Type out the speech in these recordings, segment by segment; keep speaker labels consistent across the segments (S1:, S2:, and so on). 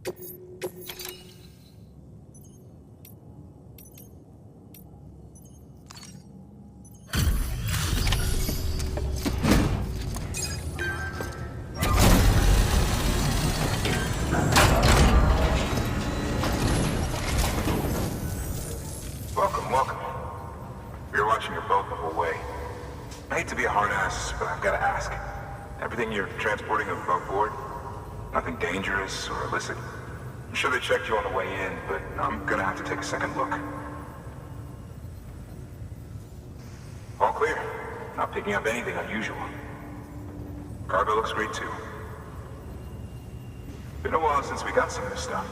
S1: Welcome. We were watching your boat the whole way. I hate to be a hard ass, but I've got to ask. Everything you're transporting above board? Nothing dangerous or illicit? I'm sure they checked you on the way in, but I'm gonna have to take a second look. All clear. Not picking up anything unusual. Cargo looks great too. Been a while since we got some of this stuff.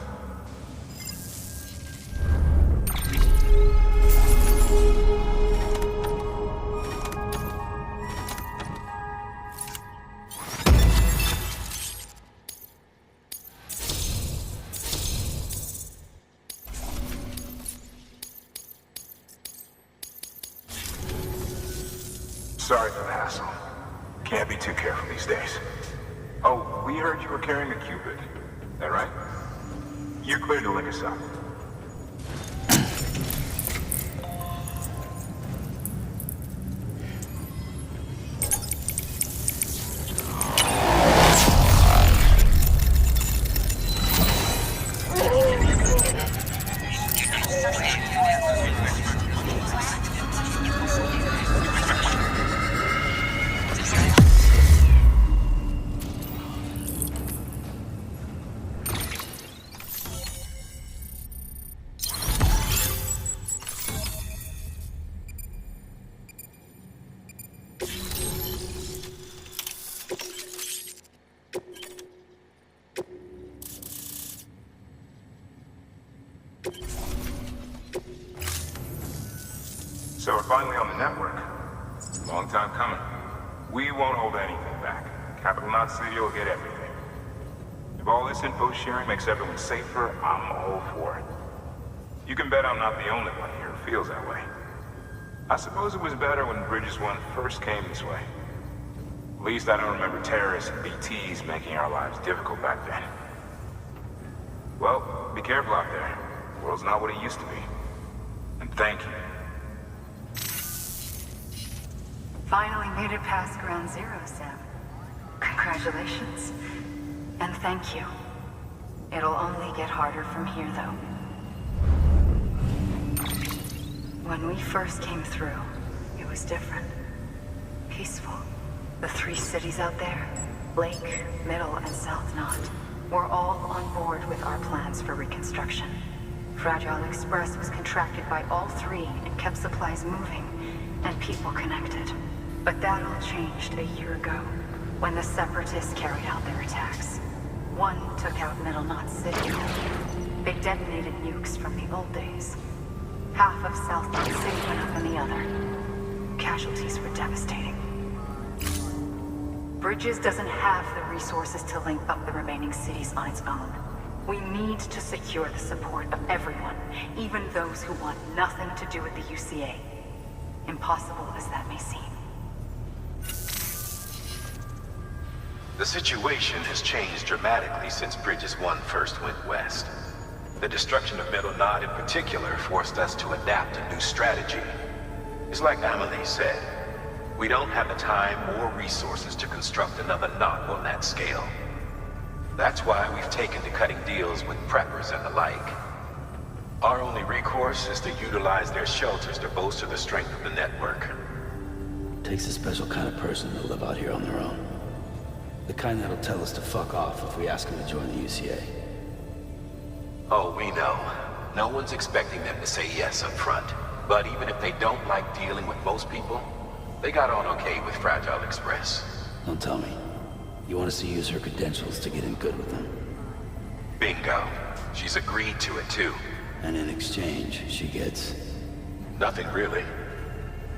S1: Sorry for the hassle. Can't be too careful these days. Oh, we heard you were carrying a Cupid. That right? You're clear to link us up. So we're finally on the network. Long time coming. We won't hold anything back. Capital Knot City will get everything. If all this info sharing makes everyone safer, I'm all for it. You can bet I'm not the only one here who feels that way. I suppose it was better when Bridges 1 first came this way. At least I don't remember terrorists and BTs making our lives difficult back then. Well, be careful out there. The world's not what it used to be. And thank you.
S2: Finally made it past Ground Zero, Sam. Congratulations. And thank you. It'll only get harder from here, though. When we first came through, it was different. Peaceful. The 3 cities out there, Lake, Middle, and South Knot, were all on board with our plans for reconstruction. Fragile Express was contracted by all 3 and kept supplies moving and people connected. But that all changed a year ago, when the Separatists carried out their attacks. One took out Middle Knot City. They detonated nukes from the old days. Half of South Knot City went up in the other. Casualties were devastating. Bridges doesn't have the resources to link up the remaining cities on its own. We need to secure the support of everyone, even those who want nothing to do with the UCA. Impossible as that may seem.
S3: The situation has changed dramatically since Bridges 1 first went west. The destruction of Middle Knot in particular forced us to adapt a new strategy. It's like Amelie said, we don't have the time or resources to construct another knot on that scale. That's why we've taken to cutting deals with preppers and the like. Our only recourse is to utilize their shelters to bolster the strength of the network.
S4: Takes a special kind of person to live out here on their own. The kind that'll tell us to fuck off if we ask them to join the UCA.
S3: Oh, we know. No one's expecting them to say yes up front. But even if they don't like dealing with most people, they got on okay with Fragile Express.
S4: Don't tell me. You want us to use her credentials to get in good with them?
S3: Bingo. She's agreed to it too.
S4: And in exchange, she gets...
S3: Nothing really.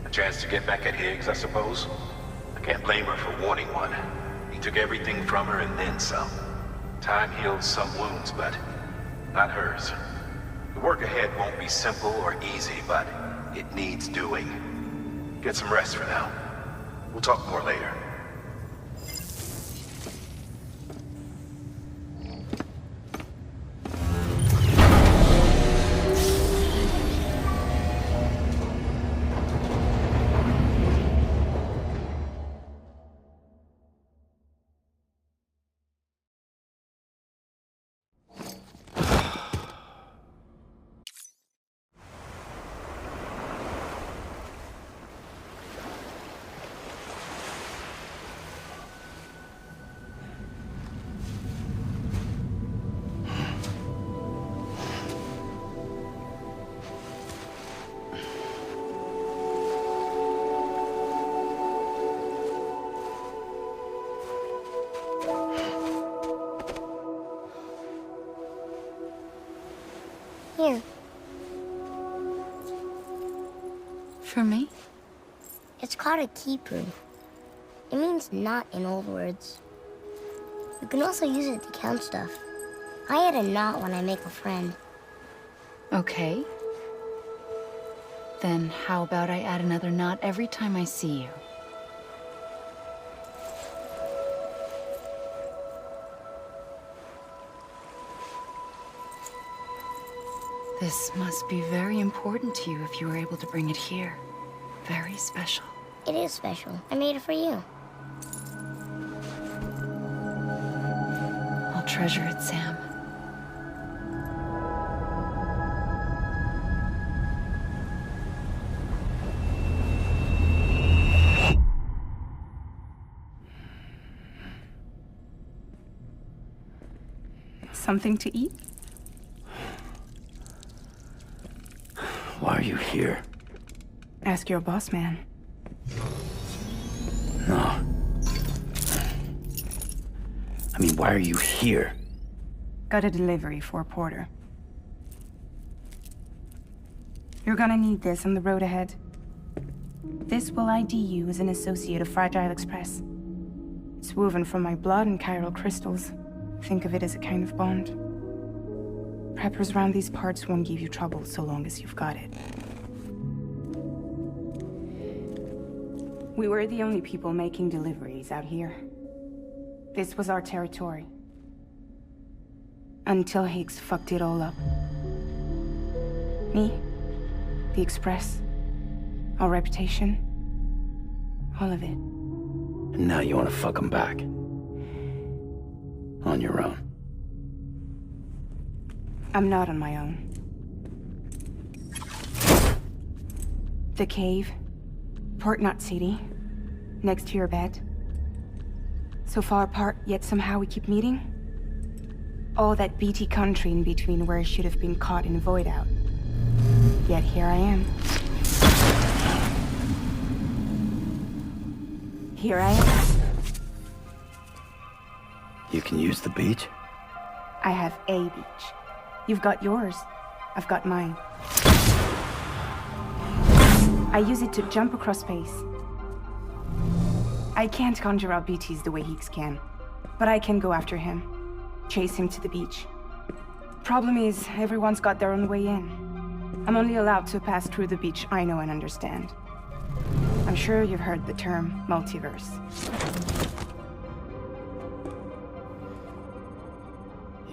S3: A chance to get back at Higgs, I suppose. I can't blame her for wanting one. He took everything from her and then some. Time heals some wounds, but not hers. The work ahead won't be simple or easy, but it needs doing. Get some rest for now. We'll talk more later.
S5: Here.
S2: For me?
S5: It's called a keeper. It means knot in old words. You can also use it to count stuff. I add a knot when I make a friend.
S2: Okay. Then how about I add another knot every time I see you? This must be very important to you if you were able to bring it here. Very special.
S5: It is special. I made it for you.
S2: I'll treasure it, Sam.
S6: Something to eat?
S4: Why are you here?
S6: Ask your boss man.
S4: No. I mean, why are you here?
S6: Got a delivery for a porter. You're gonna need this on the road ahead. This will ID you as an associate of Fragile Express. It's woven from my blood and chiral crystals. Think of it as a kind of bond. Preppers around these parts won't give you trouble so long as you've got it. We were the only people making deliveries out here. This was our territory. Until Higgs fucked it all up. Me, the Express, our reputation, all of it.
S4: And now you want to fuck him back. On your own.
S6: I'm not on my own. The cave, Port Knot City, next to your bed. So far apart, yet somehow we keep meeting. All that BT country in between where I should have been caught in void out. Yet here I am. Here I am.
S4: You can use the beach?
S6: I have a beach. You've got yours. I've got mine. I use it to jump across space. I can't conjure up BTs the way Higgs can, but I can go after him, chase him to the beach. Problem is, everyone's got their own way in. I'm only allowed to pass through the beach I know and understand. I'm sure you've heard the term multiverse.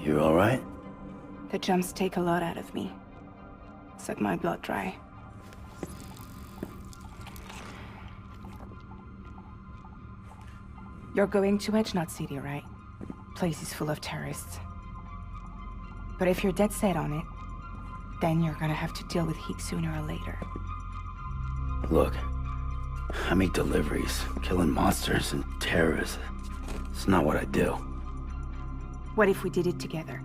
S4: You all right?
S6: The jumps take a lot out of me. Suck my blood dry. You're going to Edge Knot City, right? Place is full of terrorists. But if you're dead set on it, then you're gonna have to deal with Higgs sooner or later.
S4: Look, I make deliveries, killing monsters and terrorists. It's not what I do.
S6: What if we did it together?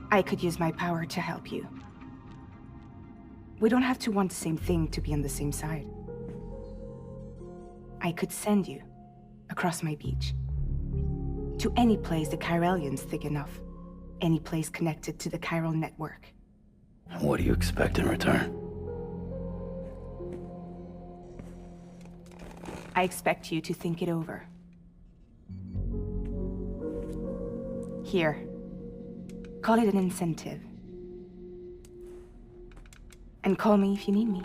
S6: I could use my power to help you. We don't have to want the same thing to be on the same side. I could send you across my beach. To any place the Chiralian's thick enough. Any place connected to the chiral network.
S4: What do you expect in return?
S6: I expect you to think it over. Here. Call it an incentive. And call me if you need me.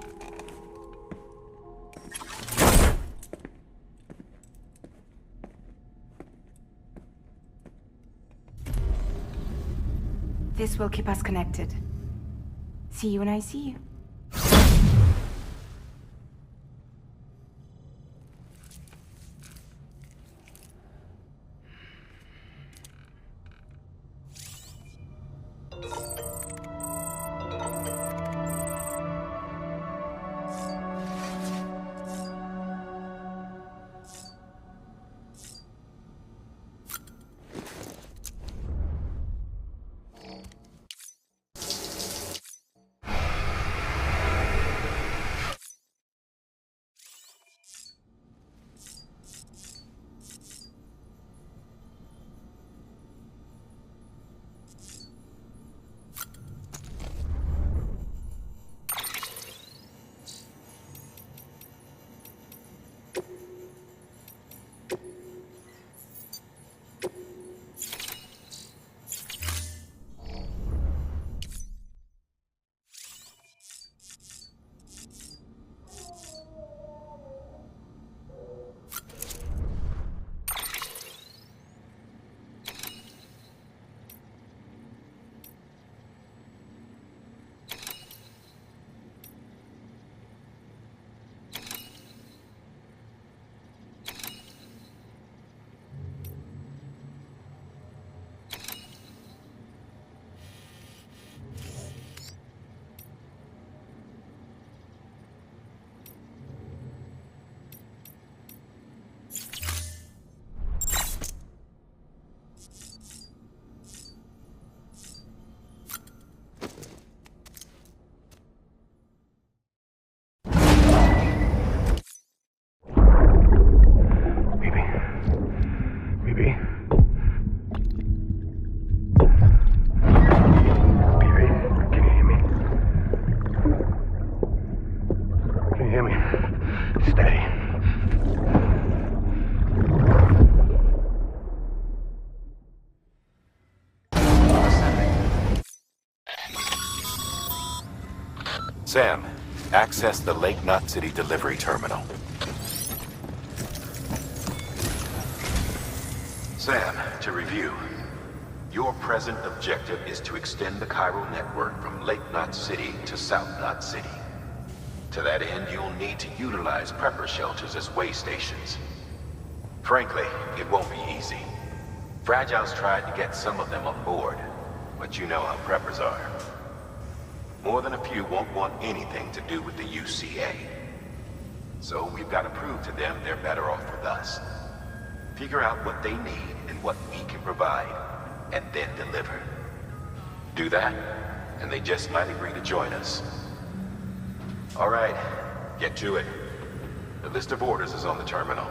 S6: This will keep us connected. See you when I see you.
S3: Sam, access the Lake Knot City delivery terminal. Sam, to review. Your present objective is to extend the chiral network from Lake Knot City to South Knot City. To that end, you'll need to utilize prepper shelters as way stations. Frankly, it won't be easy. Fragile's tried to get some of them on board, but you know how preppers are. More than a few won't want anything to do with the UCA. So we've got to prove to them they're better off with us. Figure out what they need and what we can provide, and then deliver. Do that, and they just might agree to join us. All right, get to it. The list of orders is on the terminal.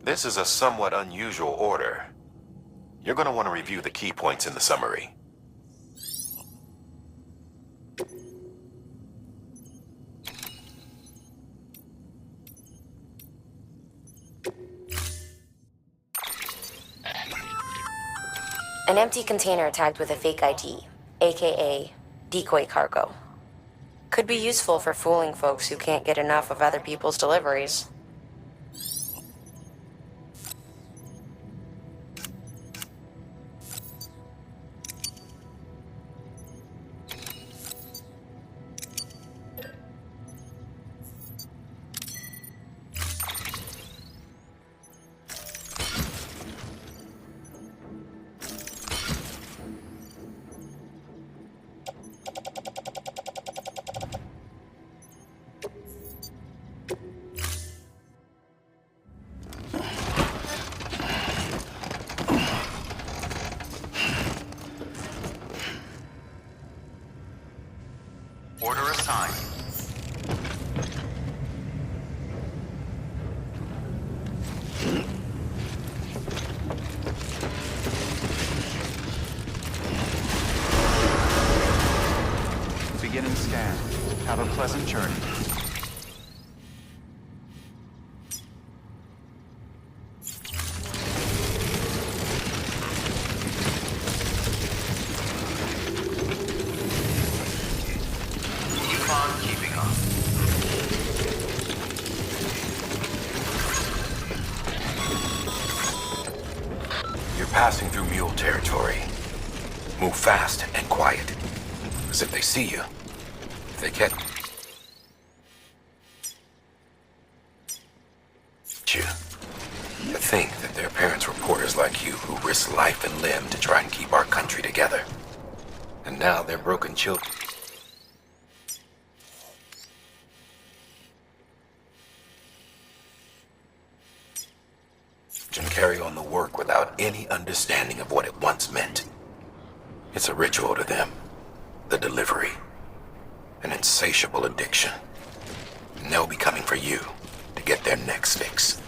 S3: This is a somewhat unusual order. You're going to want to review the key points in the summary.
S7: An empty container tagged with a fake ID, aka decoy cargo. Could be useful for fooling folks who can't get enough of other people's deliveries.
S8: Order assigned. Beginning scan. Have a pleasant journey.
S3: Passing through mule territory. Move fast and quiet. Because if they see you, if they get you, to think that their parents were porters like you who risk life and limb to try and keep our country together. And now they're broken children. And carry on the work without any understanding of what it once meant. It's a ritual to them, the delivery, an insatiable addiction. And they'll be coming for you to get their next fix.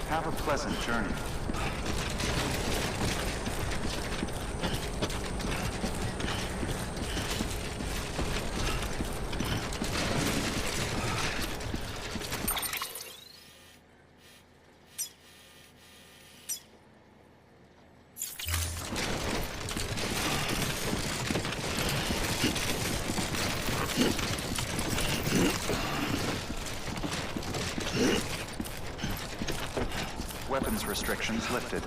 S8: Have a pleasant journey. Weapons restrictions lifted.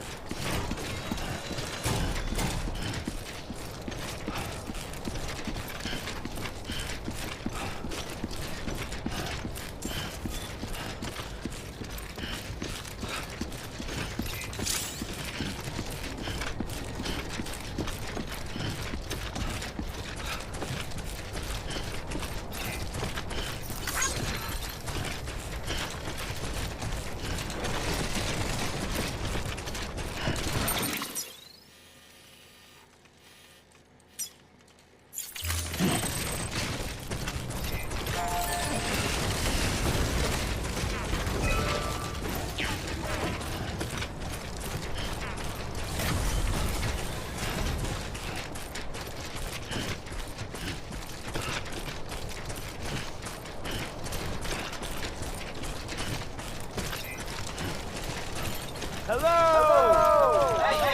S9: Hello! Hey.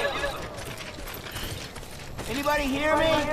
S9: Anybody hear me?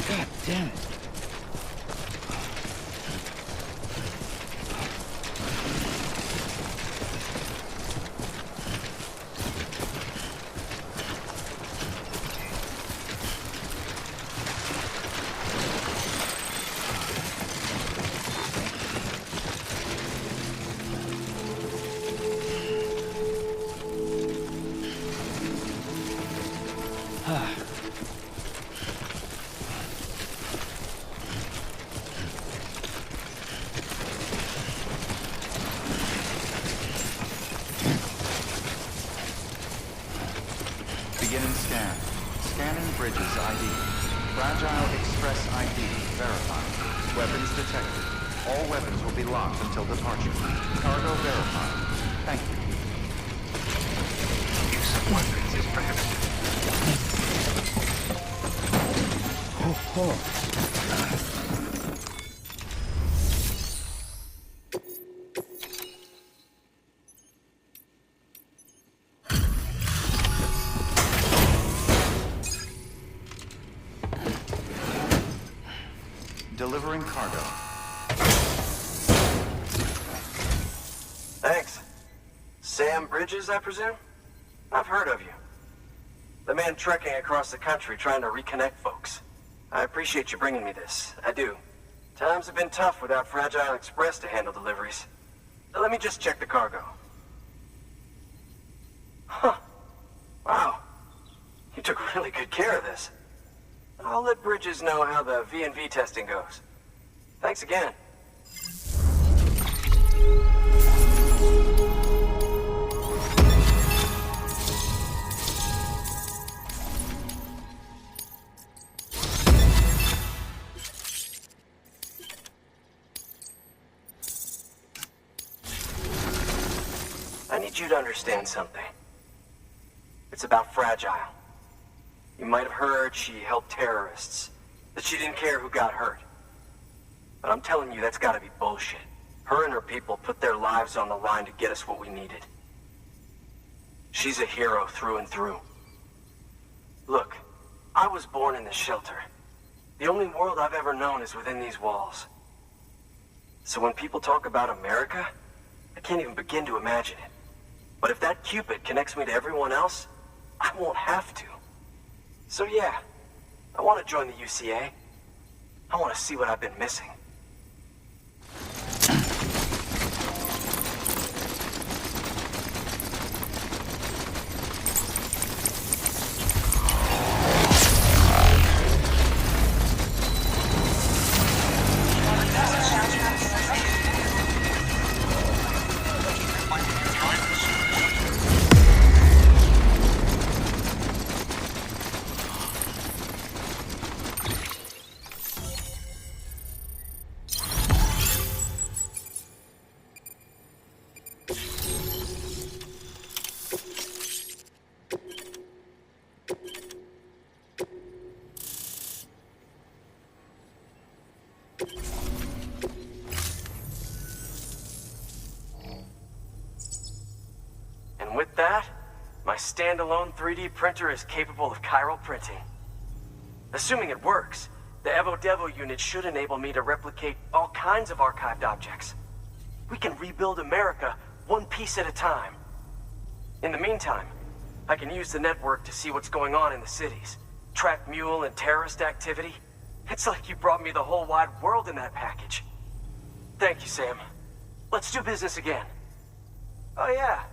S4: God damn it.
S8: Beginning scan. Scanning bridges ID. Fragile Express ID verified. Weapons detected. All weapons will be locked until departure. Cargo verified. Thank you.
S3: Use of weapons is prohibited.
S8: Delivering cargo.
S10: Thanks. Sam Bridges, I presume? I've heard of you. The man trekking across the country trying to reconnect folks. I appreciate you bringing me this. I do. Times have been tough without Fragile Express to handle deliveries. Let me just check the cargo. Huh. Wow. You took really good care of this. I'll let Bridges know how the V&V testing goes. Thanks again. I need you to understand something. It's about Fragile. You might have heard she helped terrorists, that she didn't care who got hurt. But I'm telling you, that's gotta be bullshit. Her and her people put their lives on the line to get us what we needed. She's a hero through and through. Look, I was born in this shelter. The only world I've ever known is within these walls. So when people talk about America, I can't even begin to imagine it. But if that Cupid connects me to everyone else, I won't have to. So yeah, I want to join the UCA. I want to see what I've been missing. And with that, my standalone 3D printer is capable of chiral printing. Assuming it works, the Evo-Devo unit should enable me to replicate all kinds of archived objects. We can rebuild America one piece at a time. In the meantime, I can use the network to see what's going on in the cities, track mule and terrorist activity. It's like you brought me the whole wide world in that package. Thank you, Sam. Let's do business again. Oh yeah.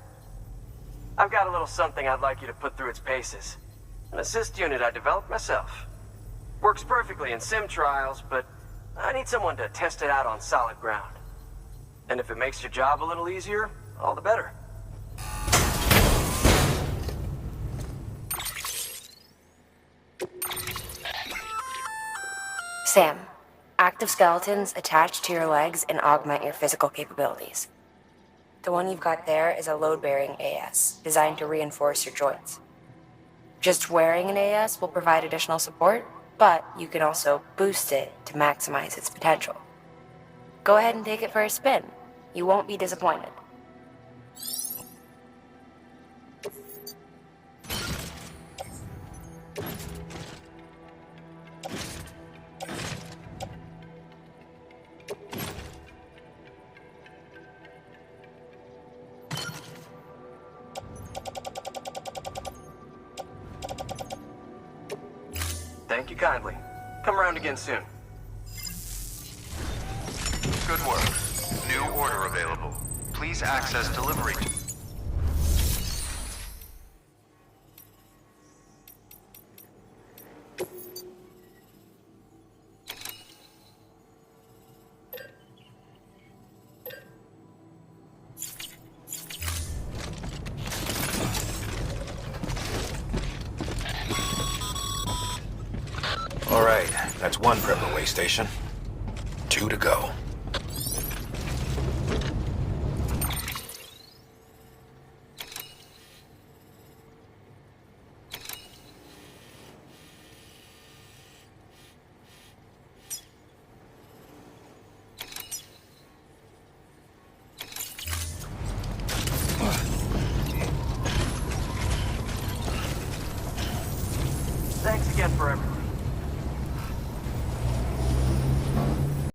S10: I've got a little something I'd like you to put through its paces. An assist unit I developed myself. Works perfectly in sim trials, but I need someone to test it out on solid ground. And if it makes your job a little easier, all the better.
S7: Sam, active skeletons attach to your legs and augment your physical capabilities. The one you've got there is a load-bearing AS, designed to reinforce your joints. Just wearing an AS will provide additional support, but you can also boost it to maximize its potential. Go ahead and take it for a spin. You won't be disappointed.
S10: Thank you kindly. Come around again soon.
S8: Good work. New order available. Please access delivery.
S3: All right, that's one prep away station. 2 to go.